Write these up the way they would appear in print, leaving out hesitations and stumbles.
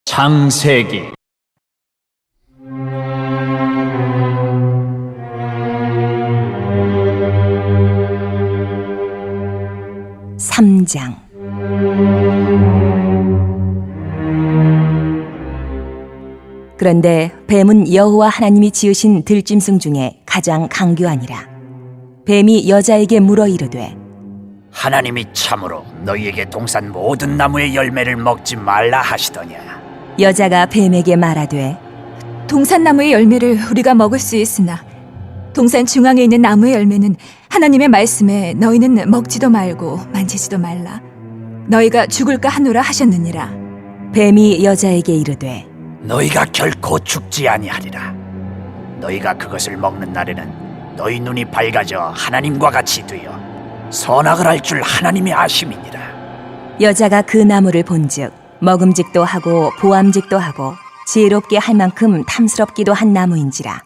창세기 3장. 그런데 뱀은 여호와 하나님이 지으신 들짐승 중에 가장 강교하니라. 뱀이 여자에게 물어 이르되, 하나님이 참으로 너희에게 동산 모든 나무의 열매를 먹지 말라 하시더냐? 여자가 뱀에게 말하되, 동산나무의 열매를 우리가 먹을 수 있으나 동산 중앙에 있는 나무의 열매는 하나님의 말씀에 너희는 먹지도 말고 만지지도 말라. 너희가 죽을까 하노라 하셨느니라. 뱀이 여자에게 이르되, 너희가 결코 죽지 아니하리라. 너희가 그것을 먹는 날에는 너희 눈이 밝아져 하나님과 같이 되어 선악을 알 줄 하나님이 아심이니라. 여자가 그 나무를 본즉 먹음직도 하고 보암직도 하고 지혜롭게 할 만큼 탐스럽기도 한 나무인지라.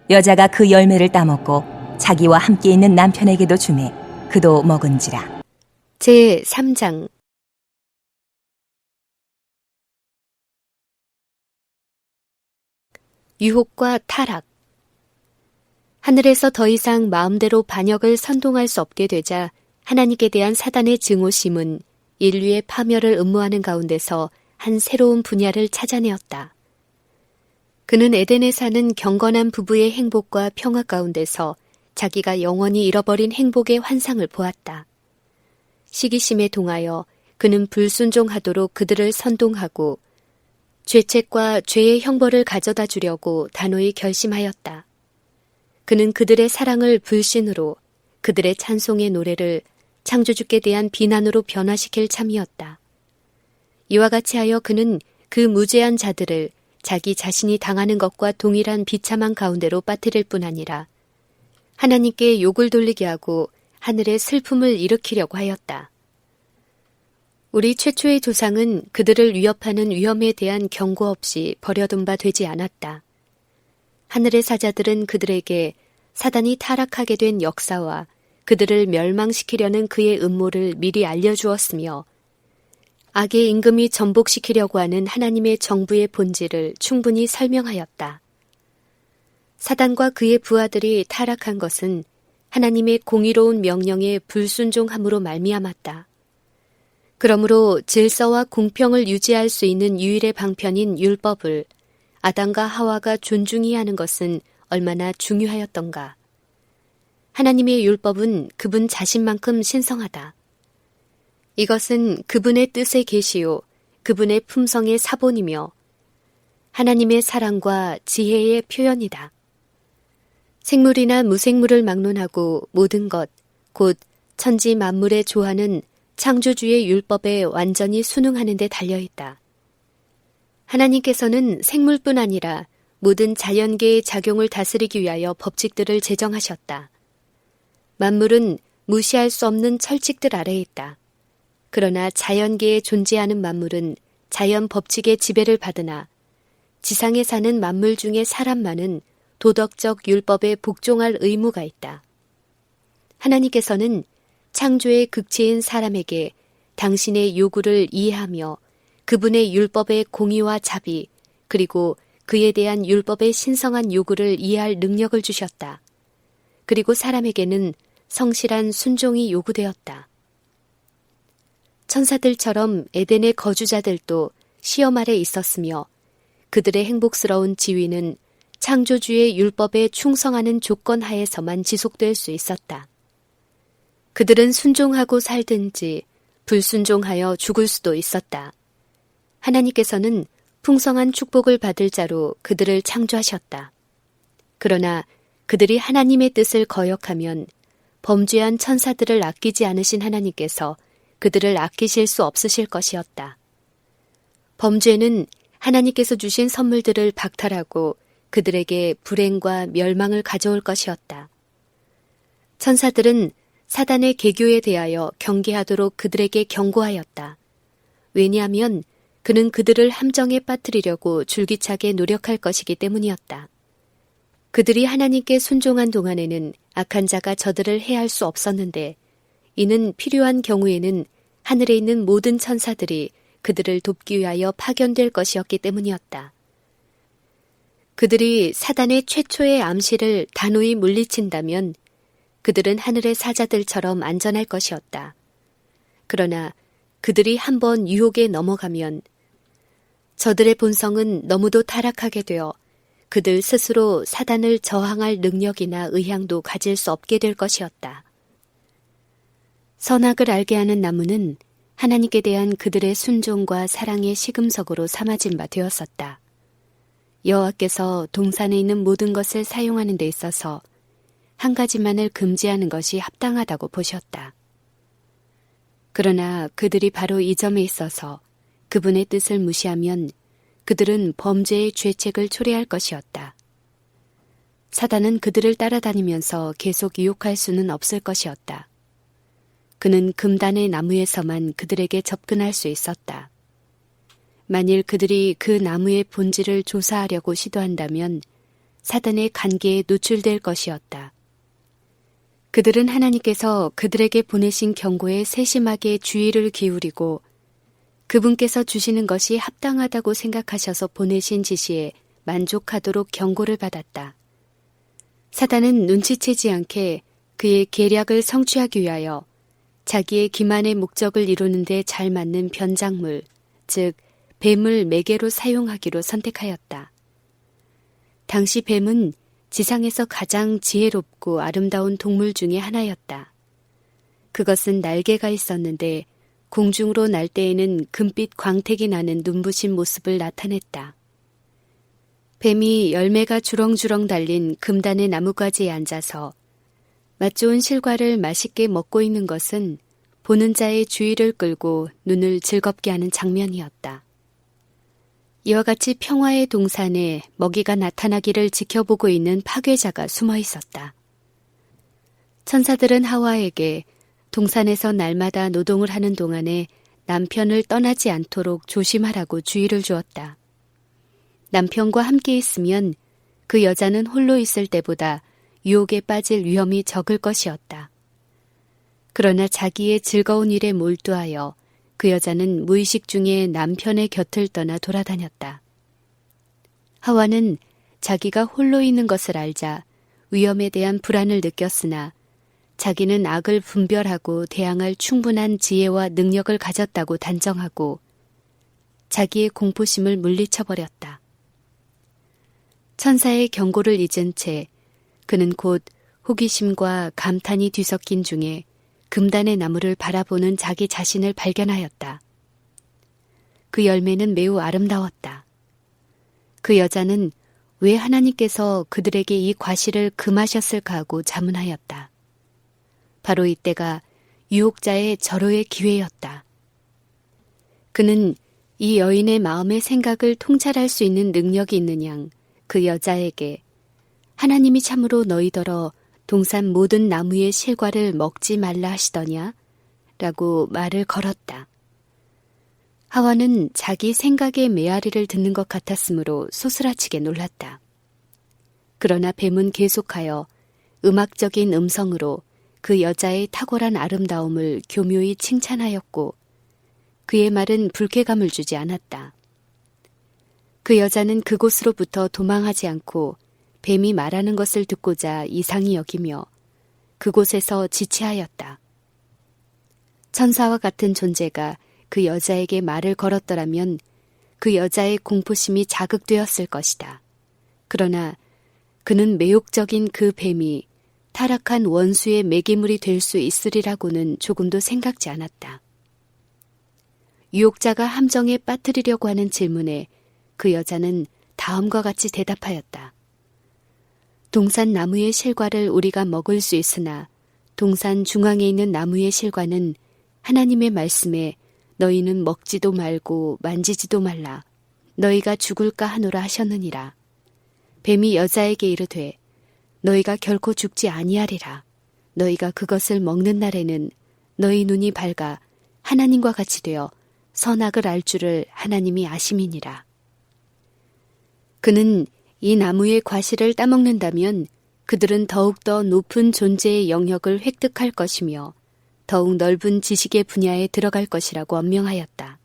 여자가 그 열매를 따먹고 자기와 함께 있는 남편에게도 주매 그도 먹은지라. 제 3장. 유혹과 타락. 하늘에서 더 이상 마음대로 반역을 선동할 수 없게 되자 하나님께 대한 사단의 증오심은 인류의 파멸을 음모하는 가운데서 한 새로운 분야를 찾아내었다. 그는 에덴에 사는 경건한 부부의 행복과 평화 가운데서 자기가 영원히 잃어버린 행복의 환상을 보았다. 시기심에 동하여 그는 불순종하도록 그들을 선동하고 죄책과 죄의 형벌을 가져다 주려고 단호히 결심하였다. 그는 그들의 사랑을 불신으로, 그들의 찬송의 노래를 창조주께 대한 비난으로 변화시킬 참이었다. 이와 같이 하여 그는 그 무죄한 자들을 자기 자신이 당하는 것과 동일한 비참한 가운데로 빠뜨릴 뿐 아니라 하나님께 욕을 돌리게 하고 하늘의 슬픔을 일으키려고 하였다. 우리 최초의 조상은 그들을 위협하는 위험에 대한 경고 없이 버려둔 바 되지 않았다. 하늘의 사자들은 그들에게 사단이 타락하게 된 역사와 그들을 멸망시키려는 그의 음모를 미리 알려주었으며 악의 임금이 전복시키려고 하는 하나님의 정부의 본질을 충분히 설명하였다. 사단과 그의 부하들이 타락한 것은 하나님의 공의로운 명령에 불순종함으로 말미암았다. 그러므로 질서와 공평을 유지할 수 있는 유일의 방편인 율법을 아담과 하와가 존중해야 하는 것은 얼마나 중요하였던가. 하나님의 율법은 그분 자신만큼 신성하다. 이것은 그분의 뜻의 계시요 그분의 품성의 사본이며 하나님의 사랑과 지혜의 표현이다. 생물이나 무생물을 막론하고 모든 것, 곧 천지 만물의 조화는 창조주의 율법에 완전히 순응하는 데 달려있다. 하나님께서는 생물뿐 아니라 모든 자연계의 작용을 다스리기 위하여 법칙들을 제정하셨다. 만물은 무시할 수 없는 철칙들 아래에 있다. 그러나 자연계에 존재하는 만물은 자연 법칙의 지배를 받으나 지상에 사는 만물 중에 사람만은 도덕적 율법에 복종할 의무가 있다. 하나님께서는 창조의 극치인 사람에게 당신의 요구를 이해하며 그분의 율법의 공의와 자비 그리고 그에 대한 율법의 신성한 요구를 이해할 능력을 주셨다. 그리고 사람에게는 성실한 순종이 요구되었다. 천사들처럼 에덴의 거주자들도 시험 아래 있었으며 그들의 행복스러운 지위는 창조주의 율법에 충성하는 조건 하에서만 지속될 수 있었다. 그들은 순종하고 살든지 불순종하여 죽을 수도 있었다. 하나님께서는 풍성한 축복을 받을 자로 그들을 창조하셨다. 그러나 그들이 하나님의 뜻을 거역하면 범죄한 천사들을 아끼지 않으신 하나님께서 그들을 아끼실 수 없으실 것이었다. 범죄는 하나님께서 주신 선물들을 박탈하고 그들에게 불행과 멸망을 가져올 것이었다. 천사들은 사단의 계교에 대하여 경계하도록 그들에게 경고하였다. 왜냐하면 그는 그들을 함정에 빠뜨리려고 줄기차게 노력할 것이기 때문이었다. 그들이 하나님께 순종한 동안에는 악한 자가 저들을 해할 수 없었는데 이는 필요한 경우에는 하늘에 있는 모든 천사들이 그들을 돕기 위하여 파견될 것이었기 때문이었다. 그들이 사단의 최초의 암시를 단호히 물리친다면 그들은 하늘의 사자들처럼 안전할 것이었다. 그러나 그들이 한번 유혹에 넘어가면 저들의 본성은 너무도 타락하게 되어 그들 스스로 사단을 저항할 능력이나 의향도 가질 수 없게 될 것이었다. 선악을 알게 하는 나무는 하나님께 대한 그들의 순종과 사랑의 시금석으로 삼아진 바 되었었다. 여호와께서 동산에 있는 모든 것을 사용하는 데 있어서 한 가지만을 금지하는 것이 합당하다고 보셨다. 그러나 그들이 바로 이 점에 있어서 그분의 뜻을 무시하면 그들은 범죄의 죄책을 초래할 것이었다. 사단은 그들을 따라다니면서 계속 유혹할 수는 없을 것이었다. 그는 금단의 나무에서만 그들에게 접근할 수 있었다. 만일 그들이 그 나무의 본질을 조사하려고 시도한다면 사단의 관계에 노출될 것이었다. 그들은 하나님께서 그들에게 보내신 경고에 세심하게 주의를 기울이고 그분께서 주시는 것이 합당하다고 생각하셔서 보내신 지시에 만족하도록 경고를 받았다. 사단은 눈치채지 않게 그의 계략을 성취하기 위하여 자기의 기만의 목적을 이루는 데 잘 맞는 변작물, 즉 뱀을 매개로 사용하기로 선택하였다. 당시 뱀은 지상에서 가장 지혜롭고 아름다운 동물 중에 하나였다. 그것은 날개가 있었는데 공중으로 날 때에는 금빛 광택이 나는 눈부신 모습을 나타냈다. 뱀이 열매가 주렁주렁 달린 금단의 나뭇가지에 앉아서 맛 좋은 실과를 맛있게 먹고 있는 것은 보는 자의 주의를 끌고 눈을 즐겁게 하는 장면이었다. 이와 같이 평화의 동산에 먹이가 나타나기를 지켜보고 있는 파괴자가 숨어 있었다. 천사들은 하와에게 동산에서 날마다 노동을 하는 동안에 남편을 떠나지 않도록 조심하라고 주의를 주었다. 남편과 함께 있으면 그 여자는 홀로 있을 때보다 유혹에 빠질 위험이 적을 것이었다. 그러나 자기의 즐거운 일에 몰두하여 그 여자는 무의식 중에 남편의 곁을 떠나 돌아다녔다. 하와는 자기가 홀로 있는 것을 알자 위험에 대한 불안을 느꼈으나 자기는 악을 분별하고 대항할 충분한 지혜와 능력을 가졌다고 단정하고 자기의 공포심을 물리쳐버렸다. 천사의 경고를 잊은 채 그는 곧 호기심과 감탄이 뒤섞인 중에 금단의 나무를 바라보는 자기 자신을 발견하였다. 그 열매는 매우 아름다웠다. 그 여자는 왜 하나님께서 그들에게 이 과실을 금하셨을까 하고 자문하였다. 바로 이때가 유혹자의 절호의 기회였다. 그는 이 여인의 마음의 생각을 통찰할 수 있는 능력이 있는 양 그 여자에게 하나님이 참으로 너희더러 동산 모든 나무의 실과를 먹지 말라 하시더냐? 라고 말을 걸었다. 하와는 자기 생각의 메아리를 듣는 것 같았으므로 소스라치게 놀랐다. 그러나 뱀은 계속하여 음악적인 음성으로 그 여자의 탁월한 아름다움을 교묘히 칭찬하였고 그의 말은 불쾌감을 주지 않았다. 그 여자는 그곳으로부터 도망하지 않고 뱀이 말하는 것을 듣고자 이상히 여기며 그곳에서 지체하였다. 천사와 같은 존재가 그 여자에게 말을 걸었더라면 그 여자의 공포심이 자극되었을 것이다. 그러나 그는 매혹적인 그 뱀이 타락한 원수의 매개물이 될 수 있으리라고는 조금도 생각지 않았다. 유혹자가 함정에 빠뜨리려고 하는 질문에 그 여자는 다음과 같이 대답하였다. 동산 나무의 실과를 우리가 먹을 수 있으나 동산 중앙에 있는 나무의 실과는 하나님의 말씀에 너희는 먹지도 말고 만지지도 말라. 너희가 죽을까 하노라 하셨느니라. 뱀이 여자에게 이르되 너희가 결코 죽지 아니하리라. 너희가 그것을 먹는 날에는 너희 눈이 밝아 하나님과 같이 되어 선악을 알 줄을 하나님이 아심이니라. 그는 이 나무의 과실을 따먹는다면 그들은 더욱더 높은 존재의 영역을 획득할 것이며 더욱 넓은 지식의 분야에 들어갈 것이라고 언명하였다.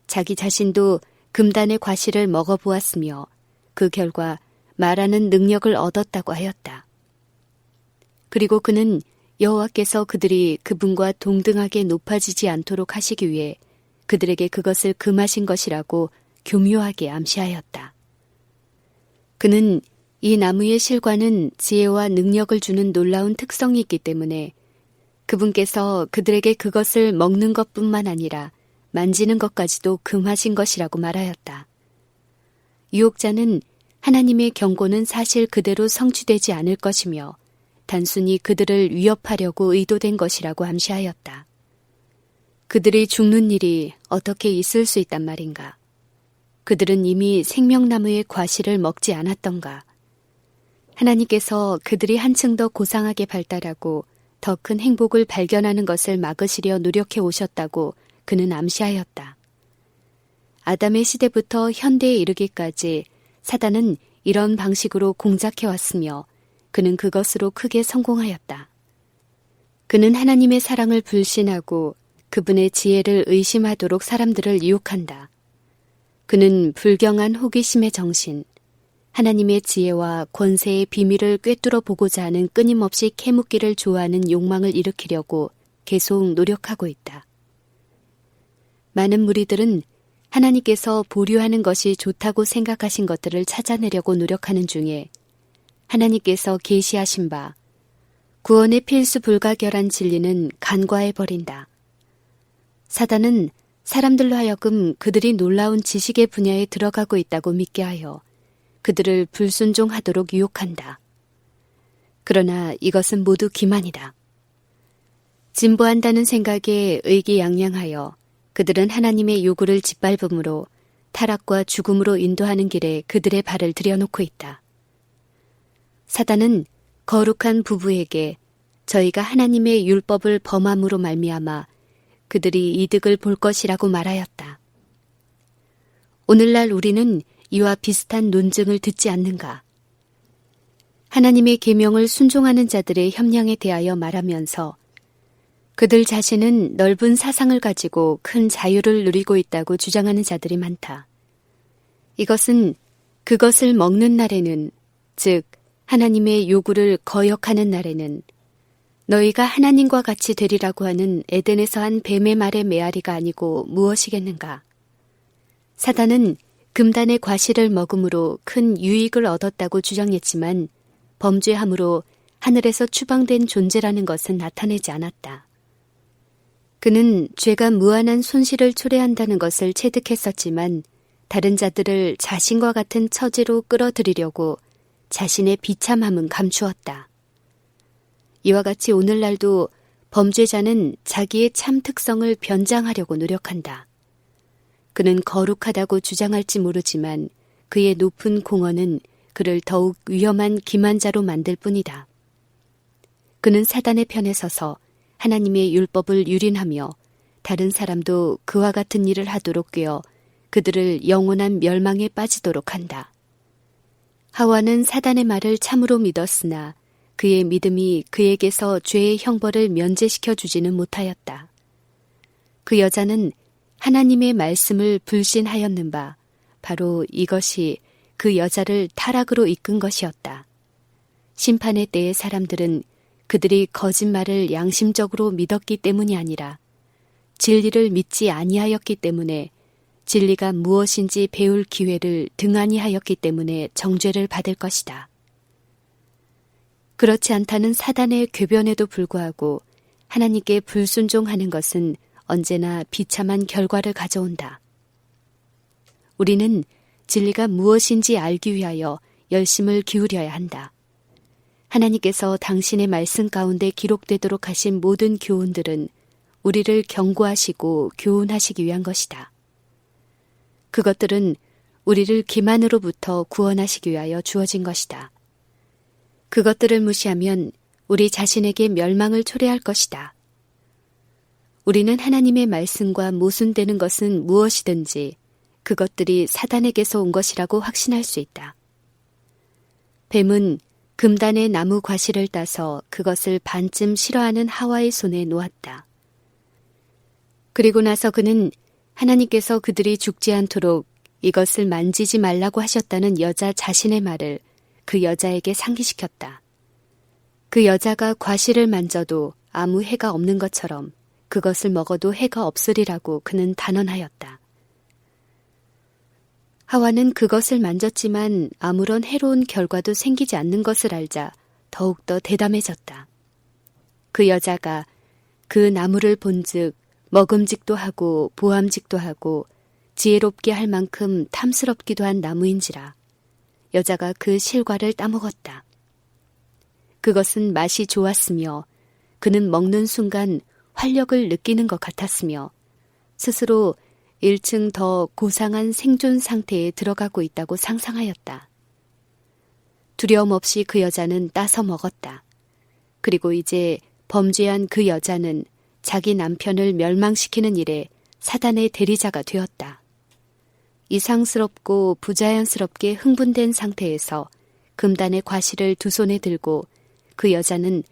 자기 자신도 금단의 과실을 먹어보았으며 그 결과 말하는 능력을 얻었다고 하였다. 그리고 그는 여호와께서 그들이 그분과 동등하게 높아지지 않도록 하시기 위해 그들에게 그것을 금하신 것이라고 교묘하게 암시하였다. 그는 이 나무의 실과는 지혜와 능력을 주는 놀라운 특성이 있기 때문에 그분께서 그들에게 그것을 먹는 것뿐만 아니라 만지는 것까지도 금하신 것이라고 말하였다. 유혹자는 하나님의 경고는 사실 그대로 성취되지 않을 것이며 단순히 그들을 위협하려고 의도된 것이라고 암시하였다. 그들이 죽는 일이 어떻게 있을 수 있단 말인가? 그들은 이미 생명나무의 과실을 먹지 않았던가? 하나님께서 그들이 한층 더 고상하게 발달하고 더 큰 행복을 발견하는 것을 막으시려 노력해 오셨다고 그는 암시하였다. 아담의 시대부터 현대에 이르기까지 사단은 이런 방식으로 공작해 왔으며 그는 그것으로 크게 성공하였다. 그는 하나님의 사랑을 불신하고 그분의 지혜를 의심하도록 사람들을 유혹한다. 그는 불경한 호기심의 정신, 하나님의 지혜와 권세의 비밀을 꿰뚫어 보고자 하는 끊임없이 캐묻기를 좋아하는 욕망을 일으키려고 계속 노력하고 있다. 많은 무리들은 하나님께서 보류하는 것이 좋다고 생각하신 것들을 찾아내려고 노력하는 중에 하나님께서 계시하신 바 구원의 필수 불가결한 진리는 간과해버린다. 사단은 사람들로 하여금 그들이 놀라운 지식의 분야에 들어가고 있다고 믿게 하여 그들을 불순종하도록 유혹한다. 그러나 이것은 모두 기만이다. 진보한다는 생각에 의기양양하여 그들은 하나님의 요구를 짓밟음으로 타락과 죽음으로 인도하는 길에 그들의 발을 들여놓고 있다. 사단은 거룩한 부부에게 저희가 하나님의 율법을 범함으로 말미암아 그들이 이득을 볼 것이라고 말하였다. 오늘날 우리는 이와 비슷한 논증을 듣지 않는가? 하나님의 계명을 순종하는 자들의 협량에 대하여 말하면서 그들 자신은 넓은 사상을 가지고 큰 자유를 누리고 있다고 주장하는 자들이 많다. 이것은 그것을 먹는 날에는, 즉 하나님의 요구를 거역하는 날에는 너희가 하나님과 같이 되리라고 하는 에덴에서 한 뱀의 말의 메아리가 아니고 무엇이겠는가? 사단은 금단의 과실을 먹음으로 큰 유익을 얻었다고 주장했지만 범죄함으로 하늘에서 추방된 존재라는 것은 나타내지 않았다. 그는 죄가 무한한 손실을 초래한다는 것을 체득했었지만 다른 자들을 자신과 같은 처지로 끌어들이려고 자신의 비참함은 감추었다. 이와 같이 오늘날도 범죄자는 자기의 참 특성을 변장하려고 노력한다. 그는 거룩하다고 주장할지 모르지만 그의 높은 공언은 그를 더욱 위험한 기만자로 만들 뿐이다. 그는 사단의 편에 서서 하나님의 율법을 유린하며 다른 사람도 그와 같은 일을 하도록 꾀어 그들을 영원한 멸망에 빠지도록 한다. 하와는 사단의 말을 참으로 믿었으나 그의 믿음이 그에게서 죄의 형벌을 면제시켜 주지는 못하였다. 그 여자는 하나님의 말씀을 불신하였는 바 바로 이것이 그 여자를 타락으로 이끈 것이었다. 심판의 때의 사람들은 그들이 거짓말을 양심적으로 믿었기 때문이 아니라 진리를 믿지 아니하였기 때문에 진리가 무엇인지 배울 기회를 등한히 하였기 때문에 정죄를 받을 것이다. 그렇지 않다는 사단의 궤변에도 불구하고 하나님께 불순종하는 것은 언제나 비참한 결과를 가져온다. 우리는 진리가 무엇인지 알기 위하여 열심을 기울여야 한다. 하나님께서 당신의 말씀 가운데 기록되도록 하신 모든 교훈들은 우리를 경고하시고 교훈하시기 위한 것이다. 그것들은 우리를 기만으로부터 구원하시기 위하여 주어진 것이다. 그것들을 무시하면 우리 자신에게 멸망을 초래할 것이다. 우리는 하나님의 말씀과 모순되는 것은 무엇이든지 그것들이 사단에게서 온 것이라고 확신할 수 있다. 뱀은 금단의 나무 과실을 따서 그것을 반쯤 싫어하는 하와의 손에 놓았다. 그리고 나서 그는 하나님께서 그들이 죽지 않도록 이것을 만지지 말라고 하셨다는 여자 자신의 말을 그 여자에게 상기시켰다. 그 여자가 과실을 만져도 아무 해가 없는 것처럼 그것을 먹어도 해가 없으리라고 그는 단언하였다. 하와는 그것을 만졌지만 아무런 해로운 결과도 생기지 않는 것을 알자 더욱더 대담해졌다. 그 여자가 그 나무를 본즉 먹음직도 하고 보암직도 하고 지혜롭게 할 만큼 탐스럽기도 한 나무인지라 여자가 그 실과를 따먹었다. 그것은 맛이 좋았으며 그는 먹는 순간 활력을 느끼는 것 같았으며 스스로 1층 더 고상한 생존 상태에 들어가고 있다고 상상하였다. 두려움 없이 그 여자는 따서 먹었다. 그리고 이제 범죄한 그 여자는 자기 남편을 멸망시키는 일에 사단의 대리자가 되었다. 이상스럽고 부자연스럽게 흥분된 상태에서 금단의 과실을 두 손에 들고 그 여자는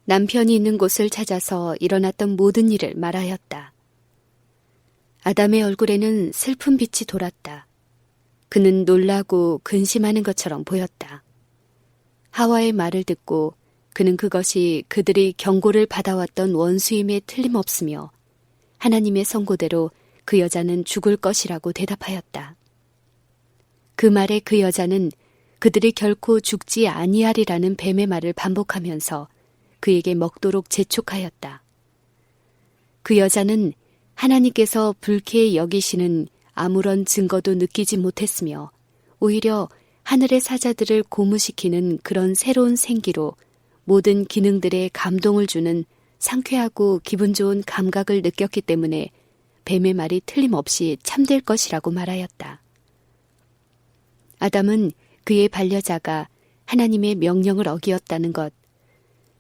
남편이 있는 곳을 찾아서 일어났던 모든 일을 말하였다. 아담의 얼굴에는 슬픈 빛이 돌았다. 그는 놀라고 근심하는 것처럼 보였다. 하와의 말을 듣고 그는 그것이 그들이 경고를 받아왔던 원수임에 틀림없으며 하나님의 선고대로 그 여자는 죽을 것이라고 대답하였다. 그 말에 그 여자는 그들이 결코 죽지 아니하리라는 뱀의 말을 반복하면서 그에게 먹도록 재촉하였다. 그 여자는 하나님께서 불쾌히 여기시는 아무런 증거도 느끼지 못했으며 오히려 하늘의 사자들을 고무시키는 그런 새로운 생기로 모든 기능들에 감동을 주는 상쾌하고 기분 좋은 감각을 느꼈기 때문에 뱀의 말이 틀림없이 참될 것이라고 말하였다. 아담은 그의 반려자가 하나님의 명령을 어기었다는 것,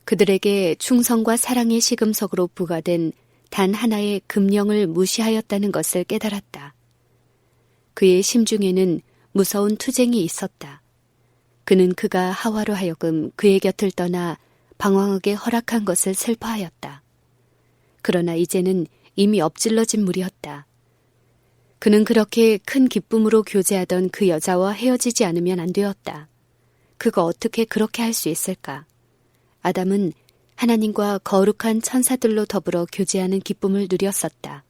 그들에게 충성과 사랑의 시금석으로 부과된 단 하나의 금령을 무시하였다는 것을 깨달았다. 그의 심중에는 무서운 투쟁이 있었다. 그는 그가 하와로 하여금 그의 곁을 떠나 방황하게 허락한 것을 슬퍼하였다. 그러나 이제는 이미 엎질러진 물이었다. 그는 그렇게 큰 기쁨으로 교제하던 그 여자와 헤어지지 않으면 안 되었다. 그가 어떻게 그렇게 할 수 있을까? 아담은 하나님과 거룩한 천사들로 더불어 교제하는 기쁨을 누렸었다.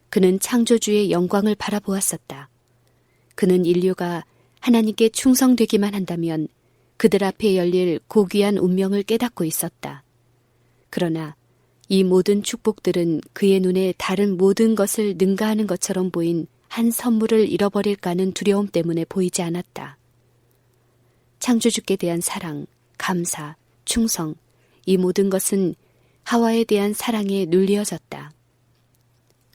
그는 창조주의 영광을 바라보았었다. 그는 인류가 하나님께 충성되기만 한다면 그들 앞에 열릴 고귀한 운명을 깨닫고 있었다. 그러나 이 모든 축복들은 그의 눈에 다른 모든 것을 능가하는 것처럼 보인 한 선물을 잃어버릴까는 두려움 때문에 보이지 않았다. 창조주께 대한 사랑, 감사, 충성, 이 모든 것은 하와에 대한 사랑에 눌리어졌다.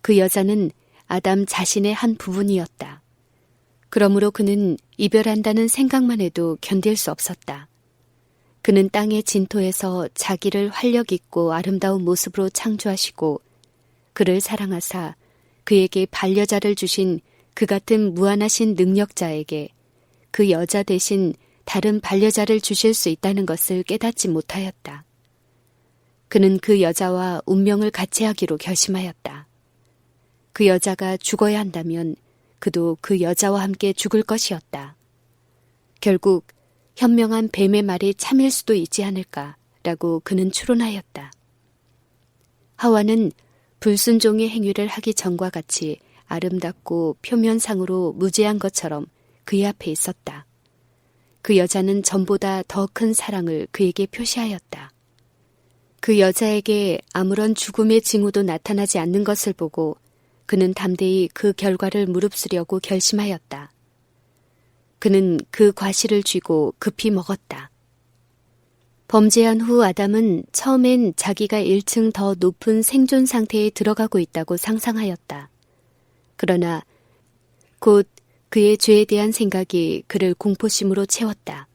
그 여자는 아담 자신의 한 부분이었다. 그러므로 그는 이별한다는 생각만 해도 견딜 수 없었다. 그는 땅의 진토에서 자기를 활력 있고 아름다운 모습으로 창조하시고 그를 사랑하사 그에게 반려자를 주신 그 같은 무한하신 능력자에게 그 여자 대신 다른 반려자를 주실 수 있다는 것을 깨닫지 못하였다. 그는 그 여자와 운명을 같이 하기로 결심하였다. 그 여자가 죽어야 한다면 그도 그 여자와 함께 죽을 것이었다. 결국 현명한 뱀의 말이 참일 수도 있지 않을까라고 그는 추론하였다. 하와는 불순종의 행위를 하기 전과 같이 아름답고 표면상으로 무지한 것처럼 그의 앞에 있었다. 그 여자는 전보다 더 큰 사랑을 그에게 표시하였다. 그 여자에게 아무런 죽음의 징후도 나타나지 않는 것을 보고 그는 담대히 그 결과를 무릅쓰려고 결심하였다. 그는 그 과실을 쥐고 급히 먹었다. 범죄한 후 아담은 처음엔 자기가 1층 더 높은 생존 상태에 들어가고 있다고 상상하였다. 그러나 곧 그의 죄에 대한 생각이 그를 공포심으로 채웠다.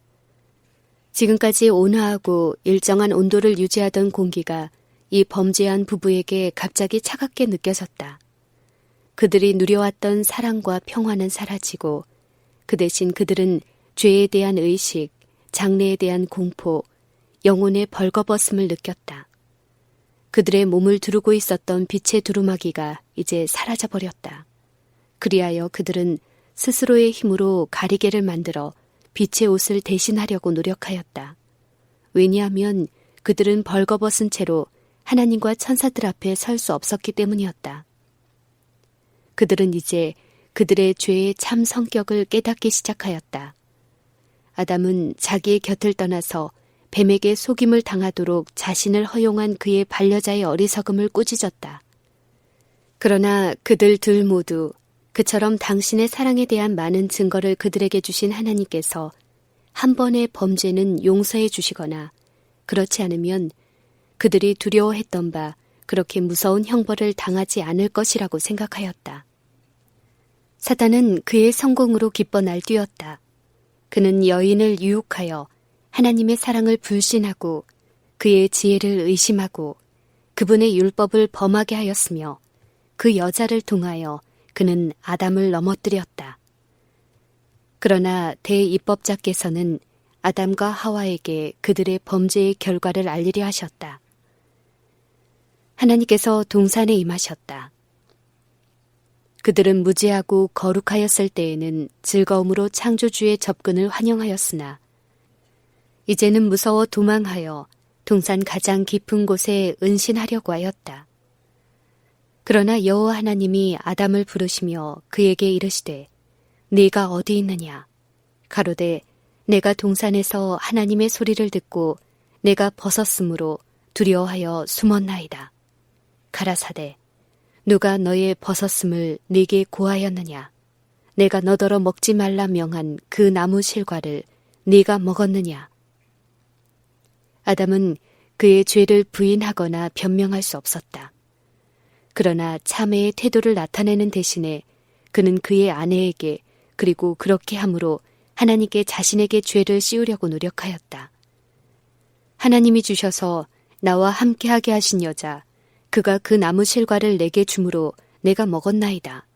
지금까지 온화하고 일정한 온도를 유지하던 공기가 이 범죄한 부부에게 갑자기 차갑게 느껴졌다. 그들이 누려왔던 사랑과 평화는 사라지고 그 대신 그들은 죄에 대한 의식, 장래에 대한 공포, 영혼의 벌거벗음을 느꼈다. 그들의 몸을 두르고 있었던 빛의 두루마기가 이제 사라져버렸다. 그리하여 그들은 스스로의 힘으로 가리개를 만들어 빛의 옷을 대신하려고 노력하였다. 왜냐하면 그들은 벌거벗은 채로 하나님과 천사들 앞에 설 수 없었기 때문이었다. 그들은 이제 그들의 죄의 참 성격을 깨닫기 시작하였다. 아담은 자기의 곁을 떠나서 뱀에게 속임을 당하도록 자신을 허용한 그의 반려자의 어리석음을 꾸짖었다. 그러나 그들 둘 모두 그처럼 당신의 사랑에 대한 많은 증거를 그들에게 주신 하나님께서 한 번의 범죄는 용서해 주시거나 그렇지 않으면 그들이 두려워했던 바 그렇게 무서운 형벌을 당하지 않을 것이라고 생각하였다. 사단은 그의 성공으로 기뻐 날뛰었다. 그는 여인을 유혹하여 하나님의 사랑을 불신하고 그의 지혜를 의심하고 그분의 율법을 범하게 하였으며 그 여자를 통하여 그는 아담을 넘어뜨렸다. 그러나 대입법자께서는 아담과 하와에게 그들의 범죄의 결과를 알리려 하셨다. 하나님께서 동산에 임하셨다. 그들은 무지하고 거룩하였을 때에는 즐거움으로 창조주의 접근을 환영하였으나 이제는 무서워 도망하여 동산 가장 깊은 곳에 은신하려고 하였다. 그러나 여호와 하나님이 아담을 부르시며 그에게 이르시되 네가 어디 있느냐? 가로되 내가 동산에서 하나님의 소리를 듣고 내가 벗었으므로 두려워하여 숨었나이다. 가라사대 누가 너의 벗었음을 네게 고하였느냐? 내가 너더러 먹지 말라 명한 그 나무 실과를 네가 먹었느냐? 아담은 그의 죄를 부인하거나 변명할 수 없었다. 그러나 참회의 태도를 나타내는 대신에 그는 그의 아내에게 그리고 그렇게 함으로 하나님께 자신에게 죄를 씌우려고 노력하였다. 하나님이 주셔서 나와 함께하게 하신 여자, 그가 그 나무 실과를 내게 주므로 내가 먹었나이다.